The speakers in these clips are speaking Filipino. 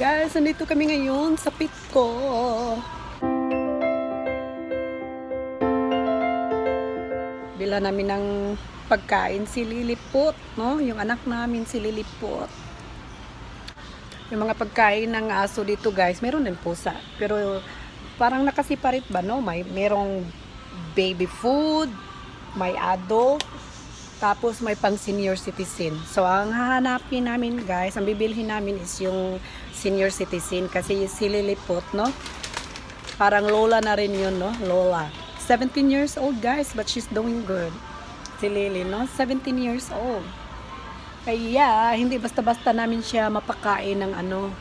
Guys, nandito kami ngayon sa pit ko. Bila namin ng pagkain si Liliput, no? Yung anak namin si Liliput. Yung mga pagkain ng aso dito, guys, meron din pusa. Pero parang nakasiparit ba, no? Merong baby food, may adult, tapos may pang senior citizen. So ang hahanapin namin, guys, ang bibilhin namin is yung senior citizen kasi si Liliput, no? Parang lola na rin yun, no? Lola. 17 years old, guys, but she's doing good. Si Lily, no? 17 years old. Kaya hindi basta-basta namin siya mapakain ng ano,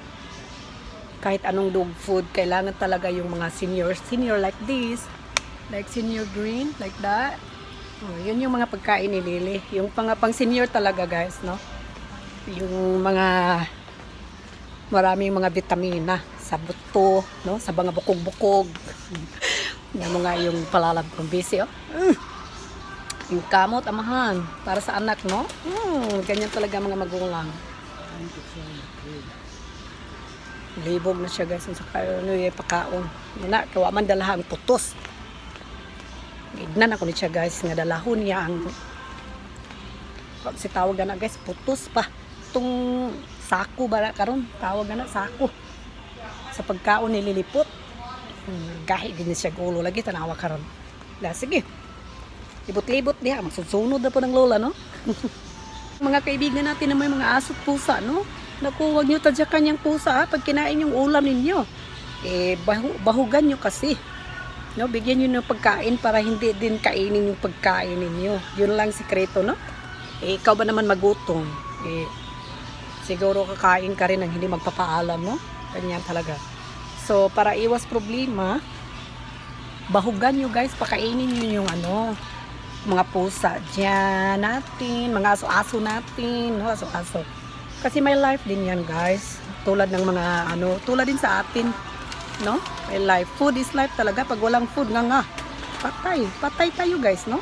kahit anong dog food. Kailangan talaga yung mga senior like this, like senior green, like that. Oh, yun yung mga pagkain ni Lily. Yung pang senior talaga, guys, no? Yung mga maraming mga vitamina sa buto, no? Sa mga bukog-bukog. Yung mga yung palalag kong busy, oh. Yung kamot, amahan. Para sa anak, no? Ganyan talaga mga magulang. Libog na siya, guys. Sa ano yung pakaon. Yan na, kawa man dalahang putos. Ignan ako ni siya, guys, nga dalahon niya ang si tawag na, guys, putos pa itong sako ba karon, tawag na sako sa pagkaon ni Liliput. Gahi din siya gulo lagi tanawa karon. Sige, libot-libot niya, magsusunod na po ng lola, no? Mga kaibigan natin na may mga aso at pusa, no? Naku, huwag nyo tadyakan yung pusa, ha? Pag kinain yung ulam ninyo, bahugan nyo kasi. No, bigyan niyo ng pagkain para hindi din kainin yung pagkain ninyo. Yun lang sikreto, no? Ikaw ba naman magutom? Siguro kakain ka rin ng hindi magpapaalam, no? Ganyan talaga. So, para iwas problema, bahugan nyo, guys, pakainin nyo yung ano, mga pusa dyan natin, mga aso-aso natin, no? Aso-aso. Kasi may life din yan, guys. Tulad ng mga ano, tulad din sa atin, no? May life. Food is life talaga. Pag walang food, nga patay tayo, guys, no?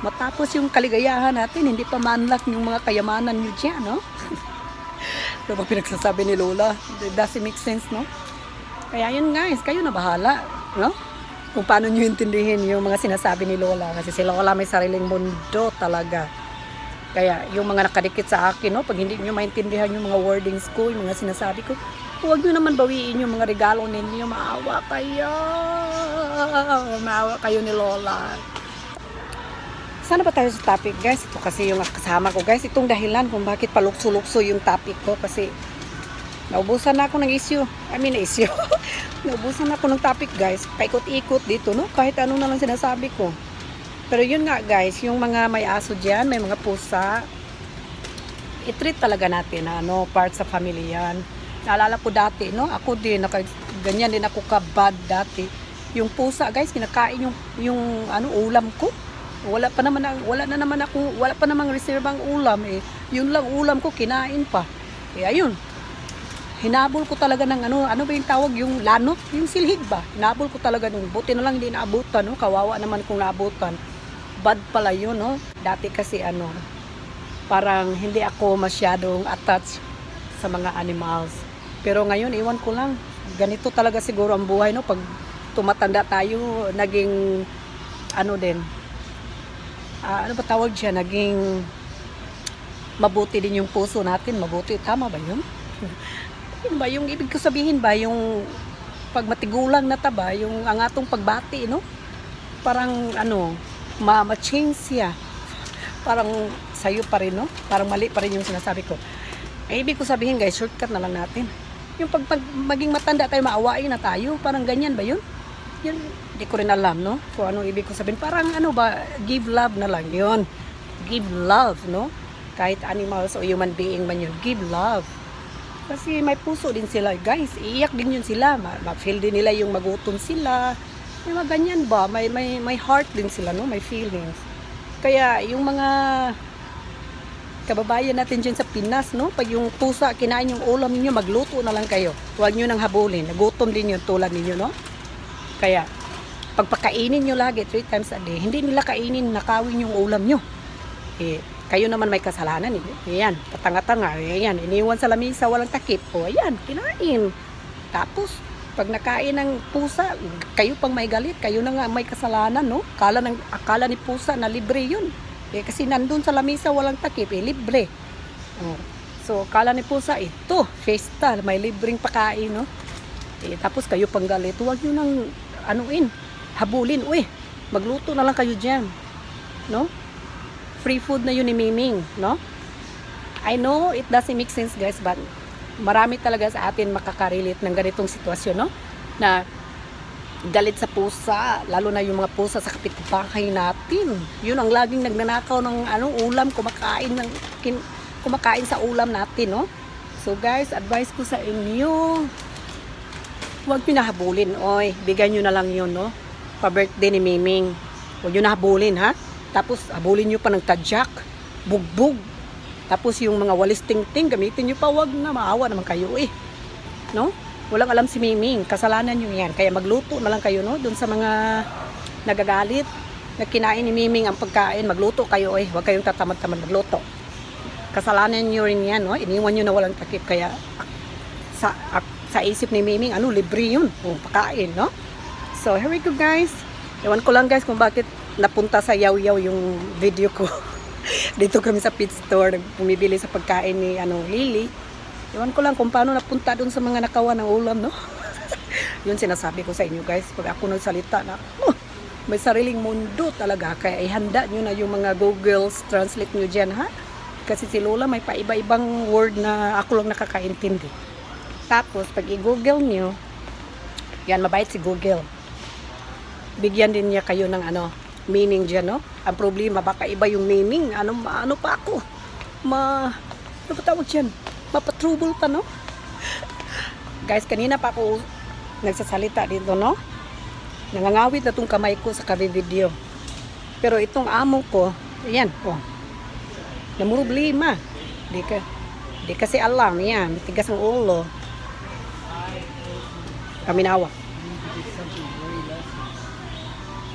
Matapos yung kaligayahan natin, hindi pa manlak yung mga kayamanan nyo dyan, no? Ano ba pinagsasabi ni Lola? It doesn't make sense, no? Kaya yun, guys, kayo na bahala, no? Kung paano nyo intindihin yung mga sinasabi ni Lola. Kasi si Lola may sariling mundo talaga. Kaya yung mga nakadikit sa akin, no? Pag hindi nyo maintindihan yung mga wordings ko, yung mga sinasabi ko, huwag nyo naman bawiin yung mga regalo ninyo. Maawa kayo. Maawa kayo ni Lola. Sana ba tayo sa topic, guys? Ito kasi yung kasama ko, guys. Itong dahilan kung bakit palukso-lukso yung topic ko. Kasi naubusan na ako ng issue. Naubusan na ako ng topic, guys. Paikot-ikot dito, no? Kahit ano na lang sinasabi ko. Pero yun nga, guys. Yung mga may aso dyan, may mga pusa, i-treat talaga natin, ano? Part sa family yan. Naalala ko dati, no? Ako din, ganyan din ako ka-bad dati. Yung pusa, guys, kinakain yung ano, ulam ko. Wala pa namang reservang ulam, Yun lang ulam ko, kinain pa. Ayun. Hinabol ko talaga ng ano ba yung tawag, yung lanot, yung silhig ba? Hinabol ko talaga nun. Buti na lang hindi naabutan, no? Kawawa naman kung naabutan. Bad pala yun, no? Dati kasi ano, parang hindi ako masyadong attached sa mga animals. Pero ngayon, iwan ko lang. Ganito talaga siguro ang buhay, no? Pag tumatanda tayo, naging ano din, ano ba tawag siya, naging mabuti din yung puso natin. Mabuti, tama ba yun? Yun ba, yung ibig ko sabihin ba, yung pag matigulang na taba, yung ang atong pagbati, no? Parang ano, ma-change siya. Parang sayo pa rin, no? Parang mali pa rin yung sinasabi ko. Ay, ibig ko sabihin, guys, shortcut na lang natin. Yung pag maging matanda tayo, maawain na tayo. Parang ganyan ba yun? Yun, hindi ko rin alam, no? Kung anong ibig ko sabihin. Parang ano ba, give love na lang yun. Give love, no? Kahit animals o human being man yun, give love. Kasi may puso din sila, guys. Iiyak din yun sila. Ma-feel din nila yung magutom sila. May mga ganyan ba? May heart din sila, no? May feelings. Kaya yung mga kababayan natin dyan sa Pinas, no? Pag yung pusa, kinain yung ulam ninyo, magluto na lang kayo. Huwag nyo nang habulin. Nagutom din yung tulad ninyo, no? Kaya, pagpakainin nyo lagi 3 times a day, hindi nila kainin, nakawin yung ulam nyo. Kayo naman may kasalanan eh. Ayan, patanga-tanga. Ayan, iniwan sa lamisa, walang takip. O, ayan, kinain. Tapos, pag nakain ng pusa, kayo pang may galit. Kayo na nga may kasalanan, no? Akala ni pusa na libre yun. Eh, kasi nandun sa lamisa, walang takip. Eh, libre. O, so, akala ni pusa, ito, fiesta, may libreng pakain, no? Eh, tapos kayo pang galit. Huwag nyo nang, habulin. Uy, magluto na lang kayo dyan. No? Free food na yun ni Miming, no? I know it doesn't make sense, guys, but marami talaga sa atin makaka-relate ng ganitong sitwasyon, no? Na galit sa pusa, lalo na yung mga pusa sa kapitbahay natin. Yun ang laging nagnanakaw ng ulam, kumakain sa ulam natin, no? So guys, advice ko sa inyo, huwag nyo nahabulin, oy, bigyan nyo na lang yun, no? Pa-birthday ni Miming. Huwag nyo nahabulin, ha? Tapos, habulin nyo pa ng tadyak, bugbog. Tapos, yung mga walis ting-ting, gamitin nyo pa, wag na, maawa naman kayo eh. No? Walang alam si Miming, kasalanan nyo yan. Kaya magluto na lang kayo, no? Doon sa mga nagagalit, na kinain ni Miming ang pagkain, magluto kayo eh. Huwag kayong tatamad-tamad magluto. Kasalanan nyo rin yan, no? Iniwan nyo na walang takip. Kaya, sa isip ni Miming, libre yun. Pagkain, no? So, here we go, guys. Ewan ko lang, guys, kung bakit napunta sa yaw-yaw yung video ko. Dito kami sa pet store, bumibili sa pagkain ni Lily. Iwan ko lang kung paano napunta dun sa mga nakawan ng ulam, no? Yun sinasabi ko sa inyo, guys. Pag ako nagsalita na, may sariling mundo talaga. Kaya ihanda nyo na yung mga Google's Translate nyo dyan, ha? Kasi si Lola may paiba-ibang word na ako lang nakakaintindi. Tapos, pag i-google nyo, yan, mabait si Google. Bigyan din niya kayo ng meaning dyan, no? Ang problema, baka iba yung meaning. Ano pa ako? Ano pa tawag dyan? Mapatrouble pa, no? Guys, kanina pa ako nagsasalita dito, no? Nangangawit na tong kamay ko sa video. Pero itong amo ko, ayan, namroblema. Di kasi alam, yan. Tigas ang ulo. Kaminawa.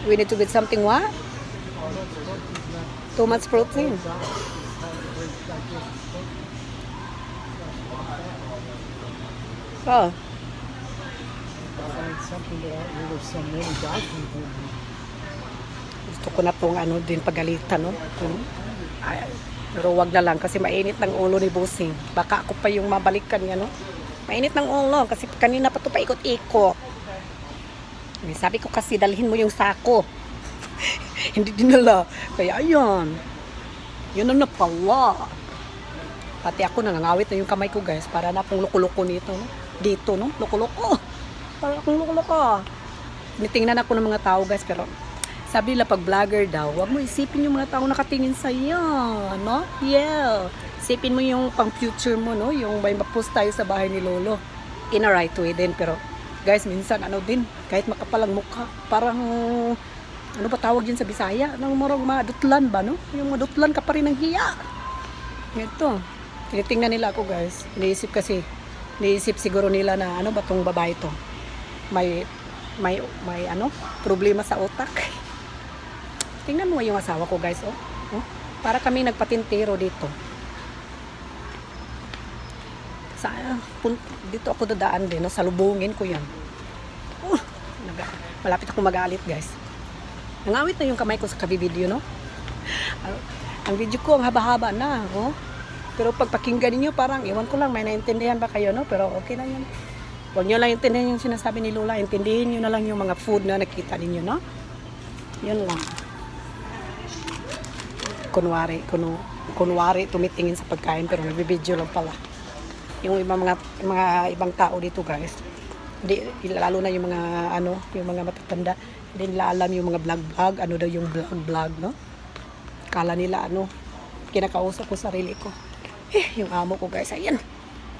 We need to get something what? Too much protein. Oh. Gusto ko na pong din pagalitan, no? Pero wag na lang kasi mainit ng ulo ni Busing. Baka ako pa yung mabalikan niya, no? Mainit ng ulo kasi kanina pa ito paikot-ikot. Sabi ko kasi dalhin mo yung sako. Hindi dinala. Kaya ayun. Yun na pala. Pati ako nangangawit na yung kamay ko, guys. Para na pong loko-loko nito, no? Dito, no? Loko-loko. Para akong loko-loko. Nitingnan ako ng mga tao, guys. Pero sabi nila pag vlogger daw, wag mo isipin yung mga tao nakatingin sa'yo, no? Yeah. Isipin mo yung pang future mo, no? Yung may mapost tayo sa bahay ni Lolo. In a right way din. Pero guys, minsan din, kahit makapalang mukha, parang, ba tawag yun sa Bisaya? Marang madutlan ba, no? Yung madutlan ka pa rin ng hiya. Ito, tinitingnan nila ako, guys. Iniisip siguro nila na, ba tong babae to? May problema sa utak. Tingnan mo yung asawa ko, guys, Para kami nagpatintero dito. Dito ako dadaan din, no? Salubungin ko yan. Malapit ako magalit, guys. Nangawit na yung kamay ko sa video, no? Ang video ko, ang haba-haba na, Pero pag pakinggan niyo parang, iwan ko lang, may naintindihan ba kayo, no? Pero okay na yun. Huwag nyo lang intindihan yung sinasabi ni Lola. Intindihin nyo na lang yung mga food na nakita ninyo, no? Yun lang. Kunwari tumitingin sa pagkain, pero nagbibideo lang pala. Yung ibang tao dito, guys, lalo na yung mga yung mga matatanda, hindi nila alam yung mga vlog, daw yung vlog, no? Kala nila kinakausap ko sarili ko. Yung amo ko, guys, ayan,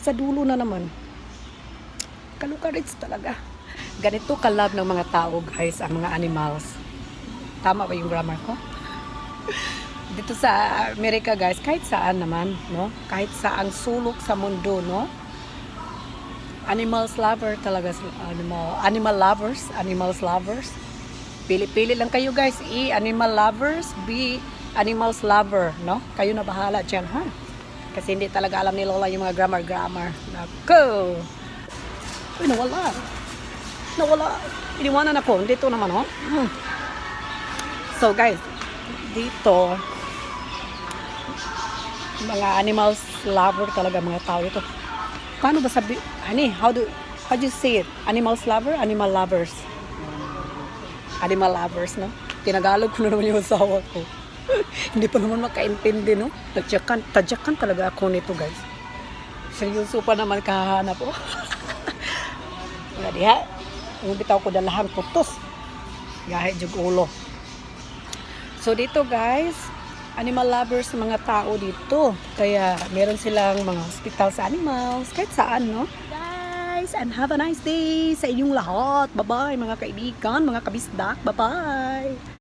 sa dulo na naman. Kalukarits talaga. Ganito kalab ng mga tao, guys, ang mga animals. Tama ba yung grammar ko? Dito sa Amerika, guys, kahit saan naman, no? Kahit saang sulok sa mundo, no? Animals lover talaga, animals lovers. Pili-pili lang kayo, guys. Animal lovers, B animals lover, no? Kayo na bahala dyan, ha? Kasi hindi talaga alam ni Lola yung mga grammar. Nako! Uy, nawala. Nawala. Iniwanan ako. Dito naman, oh. So, guys, dito, mga animals lover talaga mga tao dito. Paano ba sabi? How do you say it? Animals lover? Animal lovers? Animal lovers, no? Tinagalog ko na naman yung asawa ko. Hindi pa naman makaintindi, no? Tadyakan talaga ako nito, guys. Seryoso pa naman kahanap, oh. Wala diha. Ang bitaw ko dalahang putos. Gahe jug ulo. So, dito, guys, animal lovers sa mga tao dito. Kaya, meron silang mga hospital sa animals. Kahit saan, no? Guys, and have a nice day sa inyong lahat. Bye-bye, mga kaibigan, mga kabisdak. Bye-bye.